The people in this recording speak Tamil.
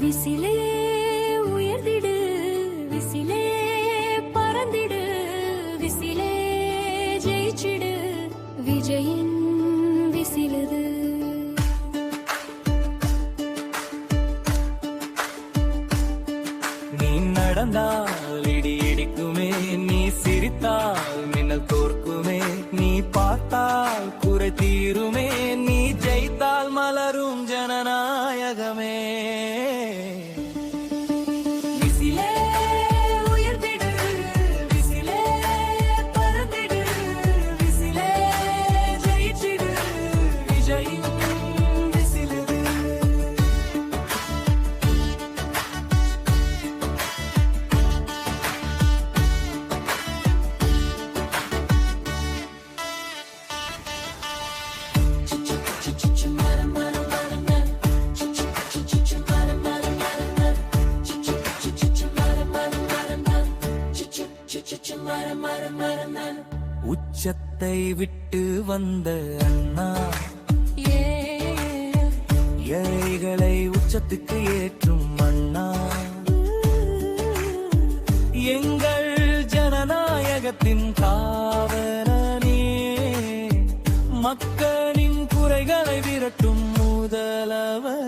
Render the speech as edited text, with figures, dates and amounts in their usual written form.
விசிலே உயர்ந்திடு விசிலே பறந்திடு விசிலே ஜெயிச்சிடு விஜயின் விசிலுது. நீ நடந்தால் இடி இடிக்குமே, நீ சிரித்தால் மின்னல் தோற்குமே, நீ பார்த்தால் குறை தீருமே, நீ ஜெயித்தால் மலரும் ஜனநாயகமே. விசிலே உயர்ந்திடு விசிலே பறந்திடு விசிலே ஜெயிச்சிடு விஜயின் விசிலுது. உச்சத்தை விட்டு வந்த அண்ணா ஏழைகளை உச்சத்துக்கு ஏற்றும் அண்ணா, எங்கள் ஜனநாயகத்தின் காவலனே, மக்களின் குறைகளை விரட்டும் முதல்வர்.